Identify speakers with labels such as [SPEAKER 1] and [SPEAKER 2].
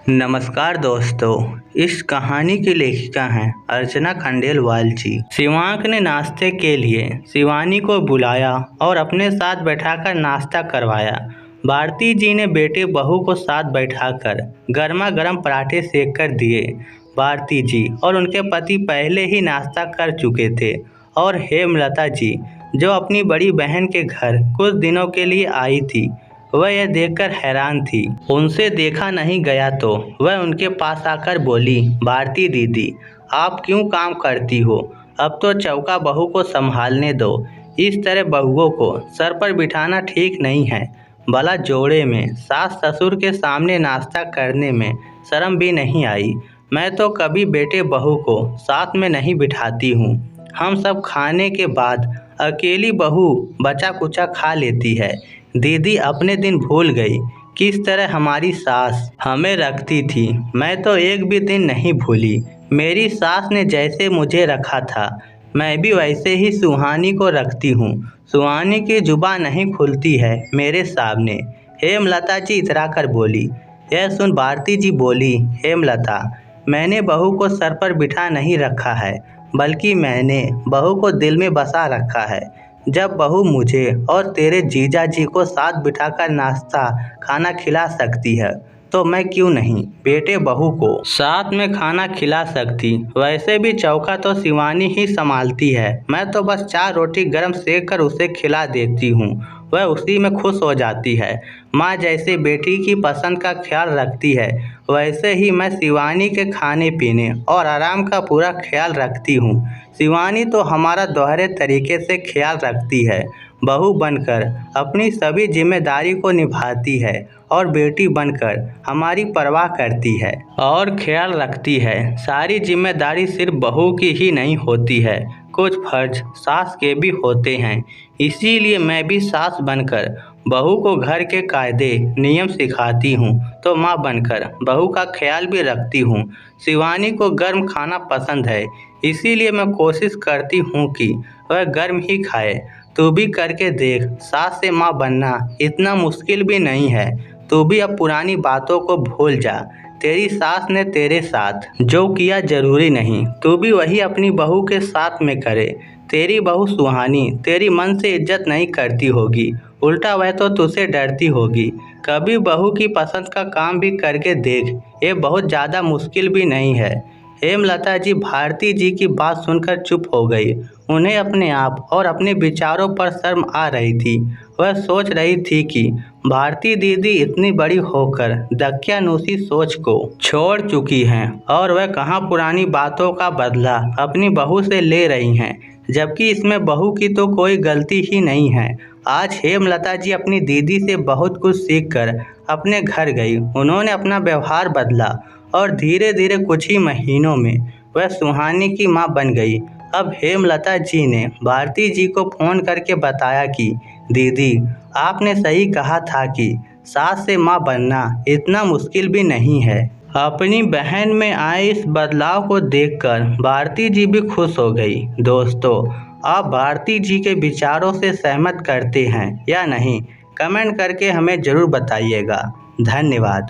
[SPEAKER 1] नमस्कार दोस्तों। इस कहानी की लेखिका हैं अर्चना खंडेलवाल जी। शिवांक ने नाश्ते के लिए शिवानी को बुलाया और अपने साथ बैठाकर नाश्ता करवाया। भारती जी ने बेटे बहू को साथ बैठाकर गर्मा गर्म पराठे सेक कर दिए। भारती जी और उनके पति पहले ही नाश्ता कर चुके थे और हेमलता जी, जो अपनी बड़ी बहन के घर कुछ दिनों के लिए आई थी, वह यह देखकर हैरान थी। उनसे देखा नहीं गया तो वह उनके पास आकर बोली, भारती दीदी, आप क्यों काम करती हो? अब तो चौका बहू को संभालने दो। इस तरह बहुओं को सर पर बिठाना ठीक नहीं है। भला जोड़े में सास ससुर के सामने नाश्ता करने में शर्म भी नहीं आई। मैं तो कभी बेटे बहू को साथ में नहीं बिठाती हूँ। हम सब खाने के बाद अकेली बहू बचा कुचा खा लेती है। दीदी अपने दिन भूल गई किस तरह हमारी सास हमें रखती थी। मैं तो एक भी दिन नहीं भूली। मेरी सास ने जैसे मुझे रखा था, मैं भी वैसे ही सुहानी को रखती हूँ। सुहानी की जुबान नहीं खुलती है मेरे सामने। हेमलता जी इतरा कर बोली। यह सुन भारती जी बोली, हेमलता, मैंने बहू को सर पर बिठा नहीं रखा है, बल्कि मैंने बहू को दिल में बसा रखा है। जब बहू मुझे और तेरे जीजा जी को साथ बिठाकर नाश्ता खाना खिला सकती है, तो मैं क्यों नहीं बेटे बहू को साथ में खाना खिला सकती। वैसे भी चौका तो शिवानी ही संभालती है। मैं तो बस 4 रोटी गरम सेक कर उसे खिला देती हूँ, वह उसी में खुश हो जाती है। माँ जैसे बेटी की पसंद का ख्याल रखती है, वैसे ही मैं शिवानी के खाने पीने और आराम का पूरा ख्याल रखती हूँ। शिवानी तो हमारा दोहरे तरीके से ख्याल रखती है। बहू बनकर अपनी सभी जिम्मेदारी को निभाती है और बेटी बनकर हमारी परवाह करती है और ख्याल रखती है। सारी जिम्मेदारी सिर्फ बहू की ही नहीं होती है, कुछ फर्ज सास के भी होते हैं। इसीलिए मैं भी सास बनकर बहू को घर के कायदे नियम सिखाती हूँ, तो माँ बनकर बहू का ख्याल भी रखती हूँ। शिवानी को गर्म खाना पसंद है, इसीलिए मैं कोशिश करती हूँ कि वह गर्म ही खाए। तू भी करके देख, सास से माँ बनना इतना मुश्किल भी नहीं है। तू भी अब पुरानी बातों को भूल जा। तेरी सास ने तेरे साथ जो किया जरूरी नहीं, तू भी वही अपनी बहू के साथ में करे। तेरी बहू सुहानी तेरी मन से इज्जत नहीं करती होगी, उल्टा वह तो तुझसे डरती होगी। कभी बहू की पसंद का काम भी करके देख, ये बहुत ज़्यादा मुश्किल भी नहीं है। हेमलता जी भारती जी की बात सुनकर चुप हो गई। उन्हें अपने आप और अपने विचारों पर शर्म आ रही थी। वह सोच रही थी कि भारती दीदी इतनी बड़ी होकर दकियानूसी सोच को छोड़ चुकी हैं और वह कहाँ पुरानी बातों का बदला अपनी बहू से ले रही हैं, जबकि इसमें बहू की तो कोई गलती ही नहीं है। आज हेमलता जी अपनी दीदी से बहुत कुछ सीखकर अपने घर गई। उन्होंने अपना व्यवहार बदला और धीरे धीरे कुछ ही महीनों में वह सुहानी की मां बन गई। अब हेमलता जी ने भारती जी को फ़ोन करके बताया कि दीदी, आपने सही कहा था कि सास से मां बनना इतना मुश्किल भी नहीं है। अपनी बहन में आए इस बदलाव को देखकर भारती जी भी खुश हो गई। दोस्तों, आप भारती जी के विचारों से सहमत करते हैं या नहीं? कमेंट करके हमें ज़रूर बताइएगा। धन्यवाद।